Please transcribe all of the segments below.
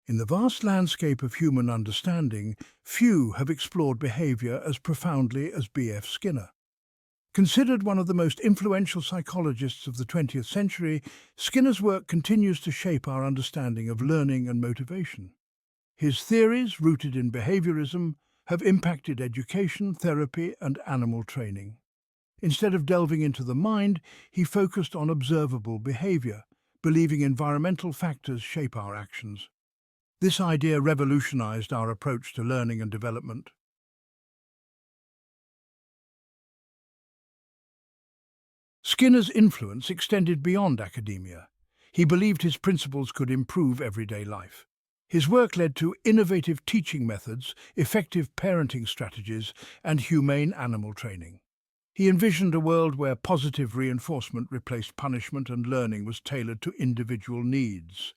In the vast landscape of human understanding, few have explored behavior as profoundly as B.F. Skinner. Considered one of the most influential psychologists of the 20th century, Skinner's work continues to shape our understanding of learning and motivation. His theories, rooted in behaviorism, have impacted education, therapy, and animal training. Instead of delving into the mind, he focused on observable behavior, believing environmental factors shape our actions. This idea revolutionized our approach to learning and development. Skinner's influence extended beyond academia. He believed his principles could improve everyday life. His work led to innovative teaching methods, effective parenting strategies, and humane animal training. He envisioned a world where positive reinforcement replaced punishment and learning was tailored to individual needs.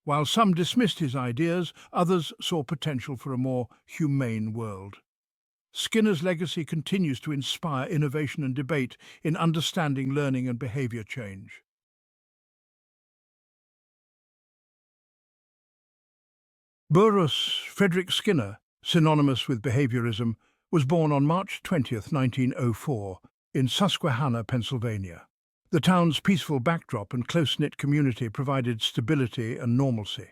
While some dismissed his ideas, others saw potential for a more humane world. Skinner's legacy continues to inspire innovation and debate in understanding learning and behavior change. Burrus Frederick Skinner, synonymous with behaviorism, was born on March 20, 1904, in Susquehanna, Pennsylvania. The town's peaceful backdrop and close-knit community provided stability and normalcy.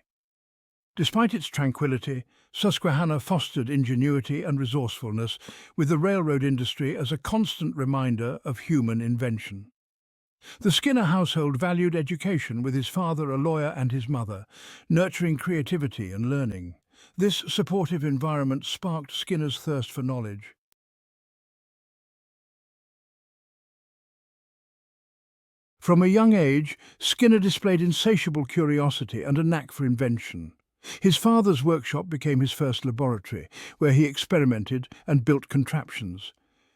Despite its tranquility, Susquehanna fostered ingenuity and resourcefulness, with the railroad industry as a constant reminder of human invention. The Skinner household valued education, with his father a lawyer and his mother, nurturing creativity and learning. This supportive environment sparked Skinner's thirst for knowledge. From a young age, Skinner displayed insatiable curiosity and a knack for invention. His father's workshop became his first laboratory, where he experimented and built contraptions.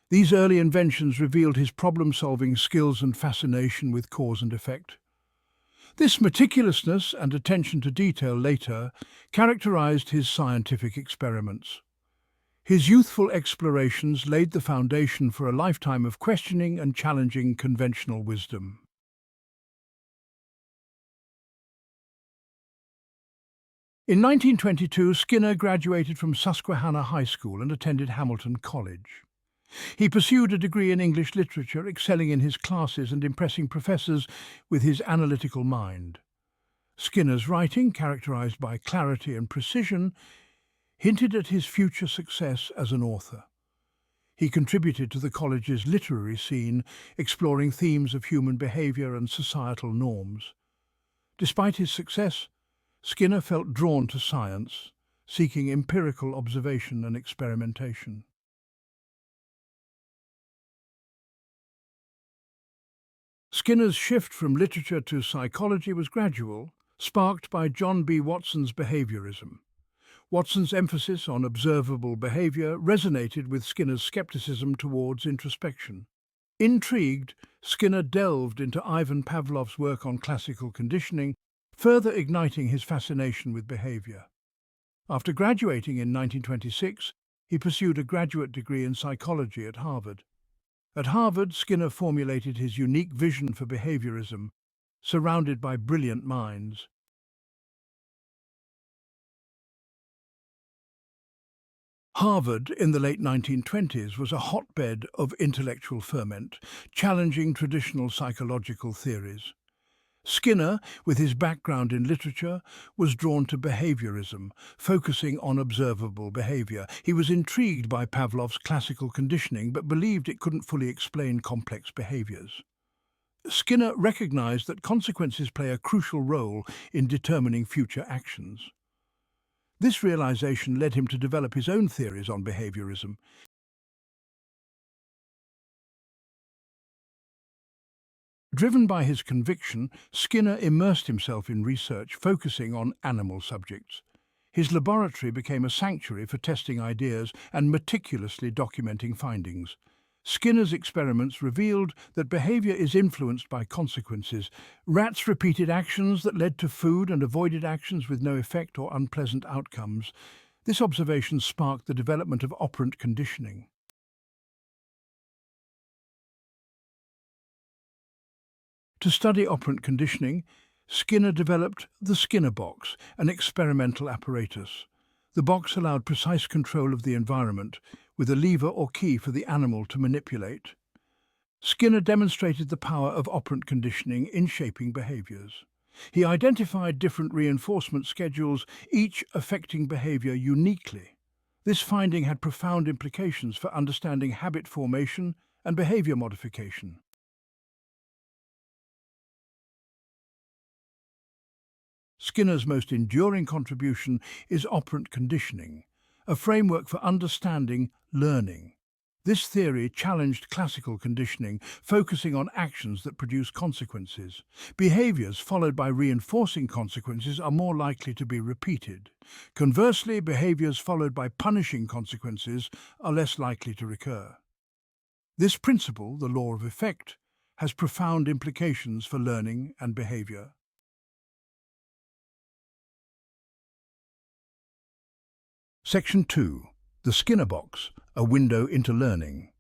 These early inventions revealed his problem-solving skills and fascination with cause and effect. This meticulousness and attention to detail later characterized his scientific experiments. His youthful explorations laid the foundation for a lifetime of questioning and challenging conventional wisdom. In 1922, Skinner graduated from Susquehanna High School and attended Hamilton College. He pursued a degree in English literature, excelling in his classes and impressing professors with his analytical mind. Skinner's writing, characterized by clarity and precision, hinted at his future success as an author. He contributed to the college's literary scene, exploring themes of human behavior and societal norms. Despite his success, Skinner felt drawn to science, seeking empirical observation and experimentation. Skinner's shift from literature to psychology was gradual, sparked by John B. Watson's behaviorism. Watson's emphasis on observable behavior resonated with Skinner's skepticism towards introspection. Intrigued, Skinner delved into Ivan Pavlov's work on classical conditioning, further igniting his fascination with behavior. After graduating in 1926, he pursued a graduate degree in psychology at Harvard. At Harvard, Skinner formulated his unique vision for behaviorism, surrounded by brilliant minds. Harvard, in the late 1920s, was a hotbed of intellectual ferment, challenging traditional psychological theories. Skinner, with his background in literature, was drawn to behaviorism, focusing on observable behavior. He was intrigued by Pavlov's classical conditioning, but believed it couldn't fully explain complex behaviors. Skinner recognized that consequences play a crucial role in determining future actions. This realization led him to develop his own theories on behaviorism. Driven by his conviction, Skinner immersed himself in research, focusing on animal subjects. His laboratory became a sanctuary for testing ideas and meticulously documenting findings. Skinner's experiments revealed that behavior is influenced by consequences. Rats repeated actions that led to food and avoided actions with no effect or unpleasant outcomes. This observation sparked the development of operant conditioning. To study operant conditioning, Skinner developed the Skinner box, an experimental apparatus. The box allowed precise control of the environment, with a lever or key for the animal to manipulate. Skinner demonstrated the power of operant conditioning in shaping behaviours. He identified different reinforcement schedules, each affecting behaviour uniquely. This finding had profound implications for understanding habit formation and behaviour modification. Skinner's most enduring contribution is operant conditioning, a framework for understanding learning. This theory challenged classical conditioning, focusing on actions that produce consequences. Behaviours followed by reinforcing consequences are more likely to be repeated. Conversely, behaviours followed by punishing consequences are less likely to recur. This principle, the law of effect, has profound implications for learning and behaviour. Section 2. The Skinner Box, a window into learning.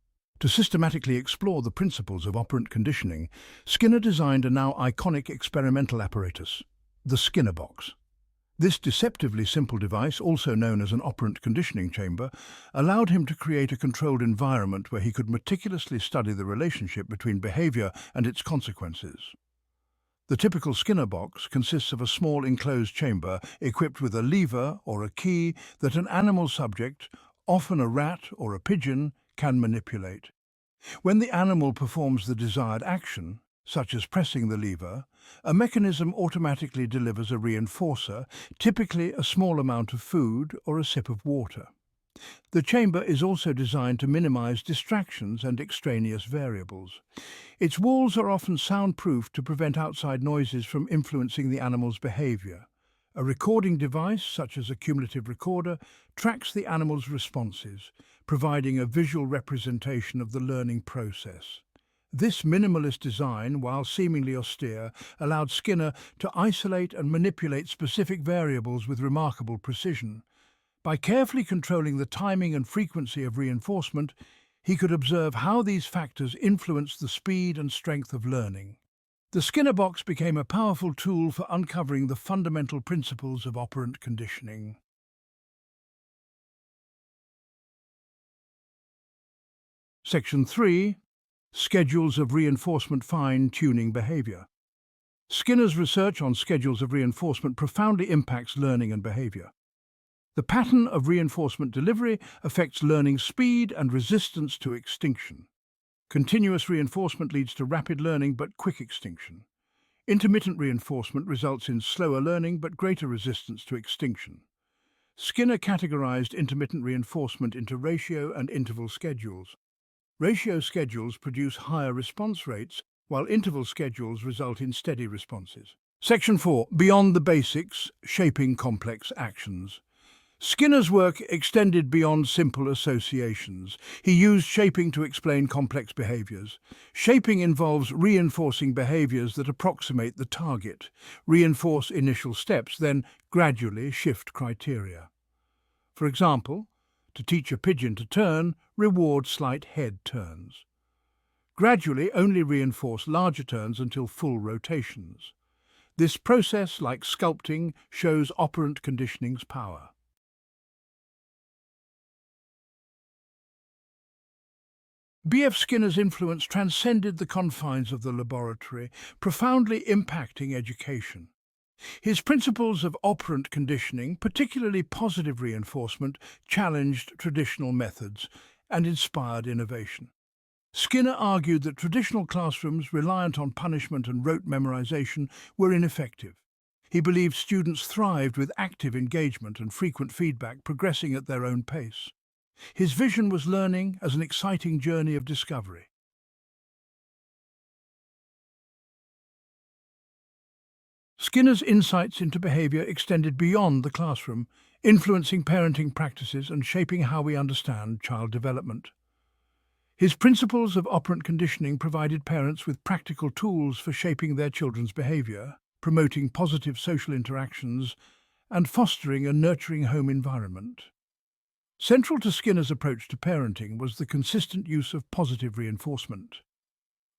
To systematically explore the principles of operant conditioning, Skinner designed a now iconic experimental apparatus, the Skinner Box. This deceptively simple device, also known as an operant conditioning chamber, allowed him to create a controlled environment where he could meticulously study the relationship between behaviour and its consequences. The typical Skinner box consists of a small enclosed chamber equipped with a lever or a key that an animal subject, often a rat or a pigeon, can manipulate. When the animal performs the desired action, such as pressing the lever, a mechanism automatically delivers a reinforcer, typically a small amount of food or a sip of water. The chamber is also designed to minimize distractions and extraneous variables. Its walls are often soundproof to prevent outside noises from influencing the animal's behavior. A recording device, such as a cumulative recorder, tracks the animal's responses, providing a visual representation of the learning process. This minimalist design, while seemingly austere, allowed Skinner to isolate and manipulate specific variables with remarkable precision. By carefully controlling the timing and frequency of reinforcement, he could observe how these factors influenced the speed and strength of learning. The Skinner box became a powerful tool for uncovering the fundamental principles of operant conditioning. Section 3. Schedules of reinforcement fine-tuning behaviour. Skinner's research on schedules of reinforcement profoundly impacts learning and behaviour. The pattern of reinforcement delivery affects learning speed and resistance to extinction. Continuous reinforcement leads to rapid learning but quick extinction. Intermittent reinforcement results in slower learning but greater resistance to extinction. Skinner categorized intermittent reinforcement into ratio and interval schedules. Ratio schedules produce higher response rates, while interval schedules result in steady responses. Section 4. Beyond the basics, shaping complex actions. Skinner's work extended beyond simple associations. He used shaping to explain complex behaviours. Shaping involves reinforcing behaviours that approximate the target, reinforce initial steps, then gradually shift criteria. For example, to teach a pigeon to turn, reward slight head turns. Gradually only reinforce larger turns until full rotations. This process, like sculpting, shows operant conditioning's power. B.F. Skinner's influence transcended the confines of the laboratory, profoundly impacting education. His principles of operant conditioning, particularly positive reinforcement, challenged traditional methods and inspired innovation. Skinner argued that traditional classrooms reliant on punishment and rote memorization were ineffective. He believed students thrived with active engagement and frequent feedback, progressing at their own pace. His vision was learning as an exciting journey of discovery. Skinner's insights into behaviour extended beyond the classroom, influencing parenting practices and shaping how we understand child development. His principles of operant conditioning provided parents with practical tools for shaping their children's behaviour, promoting positive social interactions, and fostering a nurturing home environment. Central to Skinner's approach to parenting was the consistent use of positive reinforcement.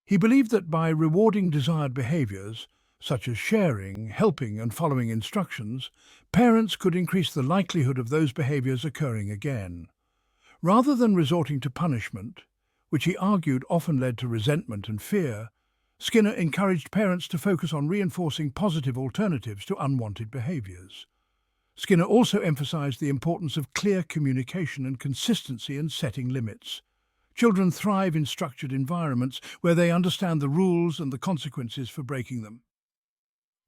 He believed that by rewarding desired behaviours, such as sharing, helping and following instructions, parents could increase the likelihood of those behaviours occurring again. Rather than resorting to punishment, which he argued often led to resentment and fear, Skinner encouraged parents to focus on reinforcing positive alternatives to unwanted behaviours. Skinner also emphasised the importance of clear communication and consistency in setting limits. Children thrive in structured environments where they understand the rules and the consequences for breaking them.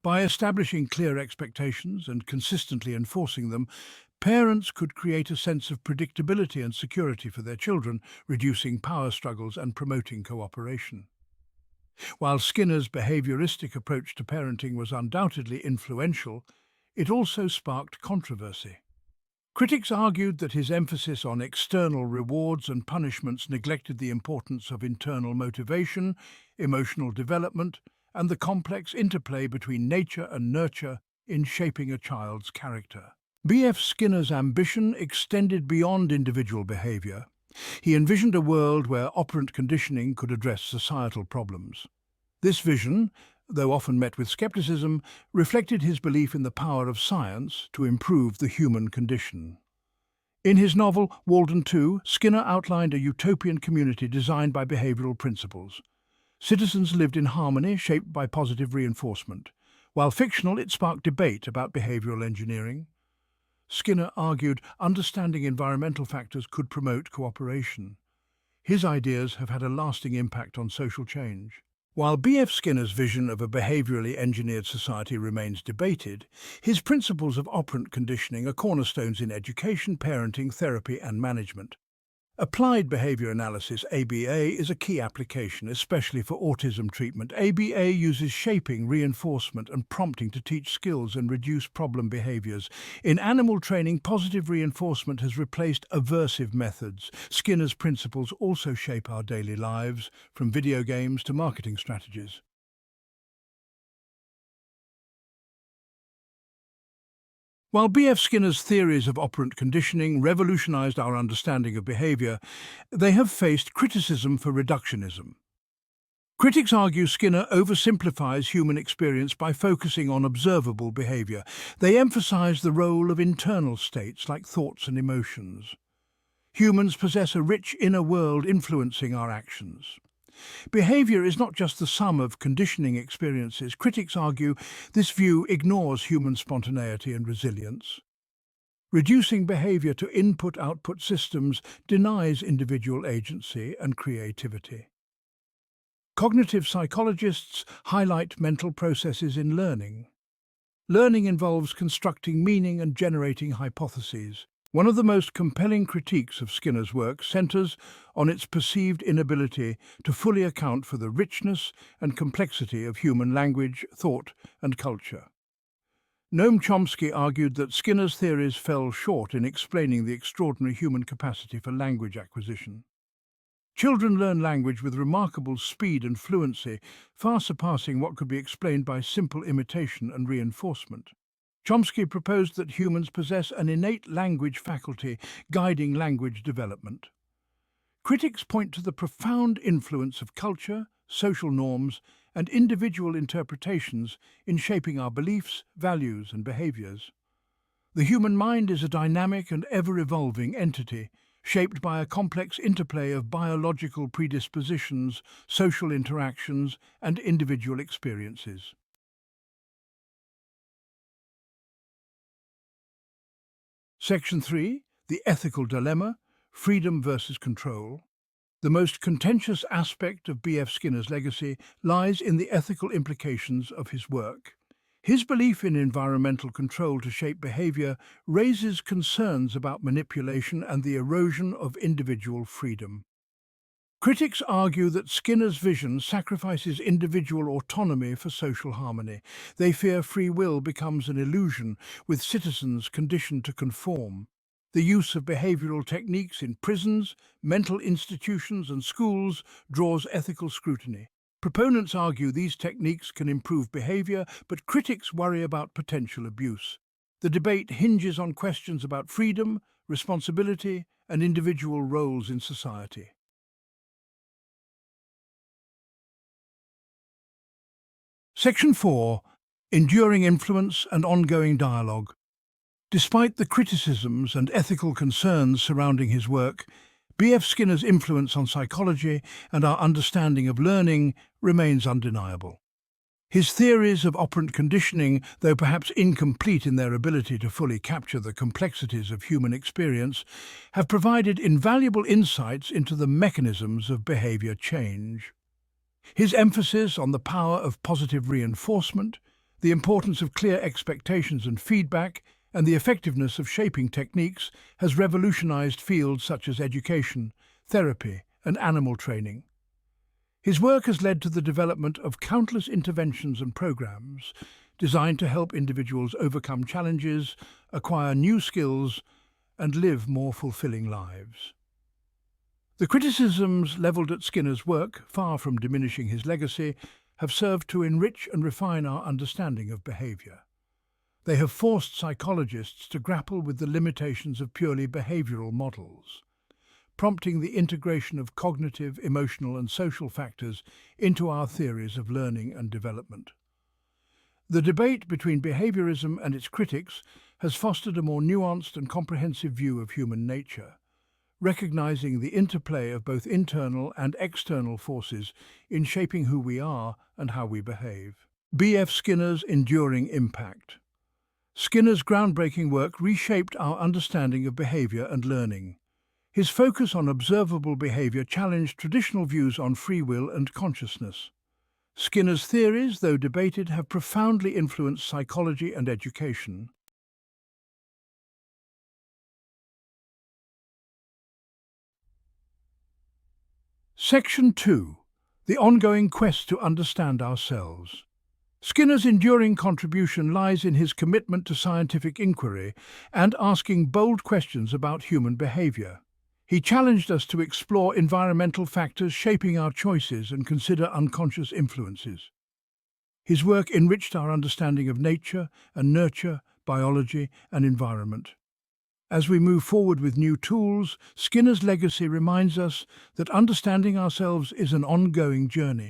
By establishing clear expectations and consistently enforcing them, parents could create a sense of predictability and security for their children, reducing power struggles and promoting cooperation. While Skinner's behaviouristic approach to parenting was undoubtedly influential, it also sparked controversy. Critics argued that his emphasis on external rewards and punishments neglected the importance of internal motivation, emotional development, and the complex interplay between nature and nurture in shaping a child's character. B.F. Skinner's ambition extended beyond individual behaviour. He envisioned a world where operant conditioning could address societal problems. This vision, though often met with skepticism, reflected his belief in the power of science to improve the human condition. In his novel Walden 2, Skinner outlined a utopian community designed by behavioural principles. Citizens lived in harmony, shaped by positive reinforcement. While fictional, it sparked debate about behavioural engineering. Skinner argued understanding environmental factors could promote cooperation. His ideas have had a lasting impact on social change. While B.F. Skinner's vision of a behaviourally engineered society remains debated, his principles of operant conditioning are cornerstones in education, parenting, therapy and management. Applied behaviour analysis, ABA, is a key application, especially for autism treatment. ABA uses shaping, reinforcement and prompting to teach skills and reduce problem behaviours. In animal training, positive reinforcement has replaced aversive methods. Skinner's principles also shape our daily lives, from video games to marketing strategies. While B.F. Skinner's theories of operant conditioning revolutionized our understanding of behavior, they have faced criticism for reductionism. Critics argue Skinner oversimplifies human experience by focusing on observable behavior. They emphasize the role of internal states like thoughts and emotions. Humans possess a rich inner world influencing our actions. Behavior is not just the sum of conditioning experiences. Critics argue this view ignores human spontaneity and resilience. Reducing behavior to input-output systems denies individual agency and creativity. Cognitive psychologists highlight mental processes in learning. Learning involves constructing meaning and generating hypotheses. One of the most compelling critiques of Skinner's work centres on its perceived inability to fully account for the richness and complexity of human language, thought and culture. Noam Chomsky argued that Skinner's theories fell short in explaining the extraordinary human capacity for language acquisition. Children learn language with remarkable speed and fluency, far surpassing what could be explained by simple imitation and reinforcement. Chomsky proposed that humans possess an innate language faculty guiding language development. Critics point to the profound influence of culture, social norms, and individual interpretations in shaping our beliefs, values, and behaviours. The human mind is a dynamic and ever-evolving entity, shaped by a complex interplay of biological predispositions, social interactions, and individual experiences. Section 3. The Ethical Dilemma, Freedom versus Control. The most contentious aspect of B.F. Skinner's legacy lies in the ethical implications of his work. His belief in environmental control to shape behaviour raises concerns about manipulation and the erosion of individual freedom. Critics argue that Skinner's vision sacrifices individual autonomy for social harmony. They fear free will becomes an illusion, with citizens conditioned to conform. The use of behavioural techniques in prisons, mental institutions and schools draws ethical scrutiny. Proponents argue these techniques can improve behaviour, but critics worry about potential abuse. The debate hinges on questions about freedom, responsibility, and individual roles in society. Section 4. Enduring influence and ongoing dialogue. Despite the criticisms and ethical concerns surrounding his work, B.F. Skinner's influence on psychology and our understanding of learning remains undeniable. His theories of operant conditioning, though perhaps incomplete in their ability to fully capture the complexities of human experience, have provided invaluable insights into the mechanisms of behavior change. His emphasis on the power of positive reinforcement, the importance of clear expectations and feedback, and the effectiveness of shaping techniques has revolutionized fields such as education, therapy, and animal training. His work has led to the development of countless interventions and programs designed to help individuals overcome challenges, acquire new skills, and live more fulfilling lives. The criticisms leveled at Skinner's work, far from diminishing his legacy, have served to enrich and refine our understanding of behavior. They have forced psychologists to grapple with the limitations of purely behavioral models, prompting the integration of cognitive, emotional, and social factors into our theories of learning and development. The debate between behaviorism and its critics has fostered a more nuanced and comprehensive view of human nature, recognizing the interplay of both internal and external forces in shaping who we are and how we behave. B.F. Skinner's enduring impact. Skinner's groundbreaking work reshaped our understanding of behavior and learning. His focus on observable behavior challenged traditional views on free will and consciousness. Skinner's theories, though debated, have profoundly influenced psychology and education. Section 2. The ongoing quest to understand ourselves. Skinner's enduring contribution lies in his commitment to scientific inquiry and asking bold questions about human behavior. He challenged us to explore environmental factors shaping our choices and consider unconscious influences. His work enriched our understanding of nature and nurture, biology and environment. As we move forward with new tools, Skinner's legacy reminds us that understanding ourselves is an ongoing journey.